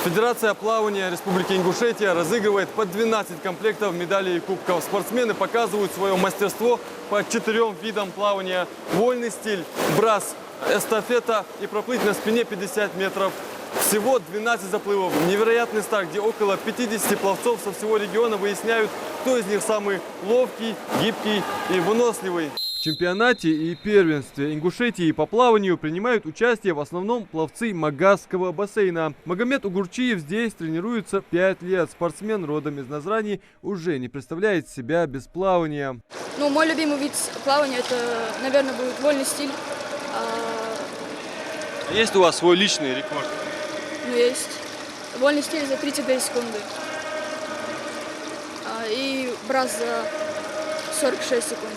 Федерация плавания Республики Ингушетия разыгрывает по 12 комплектов медалей и кубков. Спортсмены показывают свое мастерство по 4 видам плавания. Вольный стиль, брас, эстафета и проплыть на спине 50 метров. Всего 12 заплывов. Невероятный старт, где около 50 пловцов со всего региона выясняют, кто из них самый ловкий, гибкий и выносливый. В чемпионате и первенстве Ингушетии по плаванию принимают участие в основном пловцы Магазского бассейна. Магомед Угурчиев здесь тренируется 5 лет. Спортсмен родом из Назрани уже не представляет себя без плавания. Мой любимый вид плавания это, наверное, будет вольный стиль. Есть у вас свой личный рекорд? Есть. Вольный стиль за 32 секунды. И брас за 46 секунд.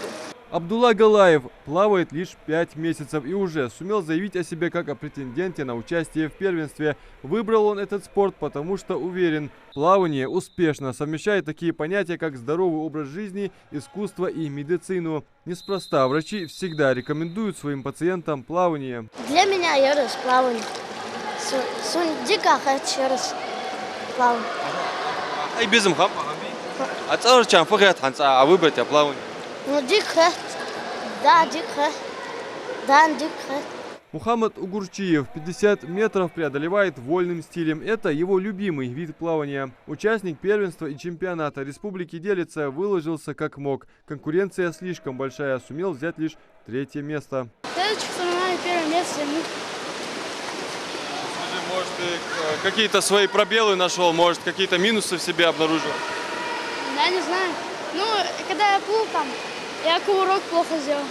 Абдулла Галаев плавает лишь 5 месяцев и уже сумел заявить о себе как о претенденте на участие в первенстве. Выбрал он этот спорт, потому что уверен, плавание успешно совмещает такие понятия, как здоровый образ жизни, искусство и медицину. Неспроста врачи всегда рекомендуют своим пациентам плавание. Для меня я раз плаваю. Дико хочу раз плавать. А выбрать плавание? Дико. Да, дико. Да, дико. Мухаммад Угурчиев 50 метров преодолевает вольным стилем. Это его любимый вид плавания. Участник первенства и чемпионата республики делится, выложился как мог. Конкуренция слишком большая, сумел взять лишь 3-е место. Следующих соревнований первое место. Может, ты какие-то свои пробелы нашел, может, какие-то минусы в себе обнаружил? Я не знаю. Когда я плыл там, я кувырок плохо сделал.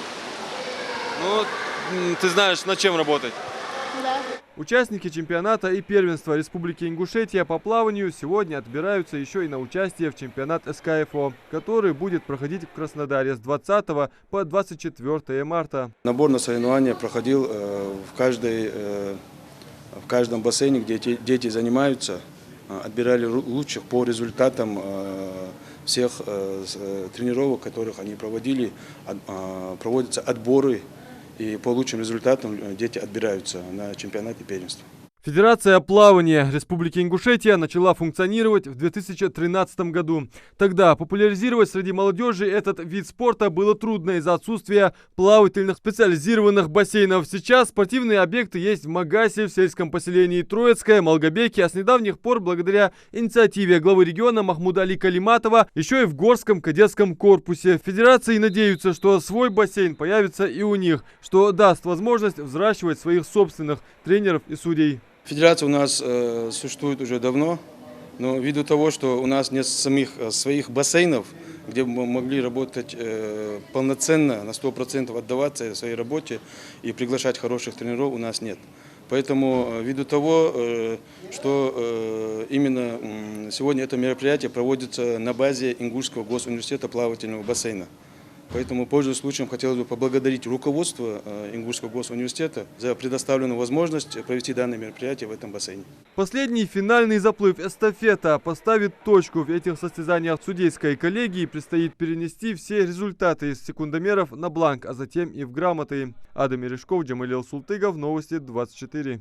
Ты знаешь, над чем работать. Да. Участники чемпионата и первенства Республики Ингушетия по плаванию сегодня отбираются еще и на участие в чемпионат СКФО, который будет проходить в Краснодаре с 20 по 24 марта. Набор на соревнования проходил в каждом бассейне, где дети занимаются, отбирали лучших по результатам всех тренировок, которых они проводили. Проводятся отборы, и по лучшим результатам дети отбираются на чемпионат и первенство. Федерация плавания Республики Ингушетия начала функционировать в 2013 году. Тогда популяризировать среди молодежи этот вид спорта было трудно из-за отсутствия плавательных специализированных бассейнов. Сейчас спортивные объекты есть в Магасе, в сельском поселении Троицкое, Малгобеке, а с недавних пор, благодаря инициативе главы региона Махмуда Али Калиматова, еще и в Горском кадетском корпусе. Федерации надеются, что свой бассейн появится и у них, что даст возможность взращивать своих собственных тренеров и судей. Федерация у нас существует уже давно, но ввиду того, что у нас нет своих бассейнов, где мы могли работать полноценно, на 100% отдаваться своей работе и приглашать хороших тренеров, у нас нет. Поэтому ввиду того, что именно сегодня это мероприятие проводится на базе Ингушского госуниверситета плавательного бассейна. Поэтому, пользуясь случаем, хотелось бы поблагодарить руководство Ингушского госуниверситета за предоставленную возможность провести данное мероприятие в этом бассейне. Последний финальный заплыв эстафета поставит точку в этих состязаниях. Судейской коллегии предстоит перенести все результаты из секундомеров на бланк, а затем и в грамоты. Адам Мережков, Джамалил Султыгов, Новости 24.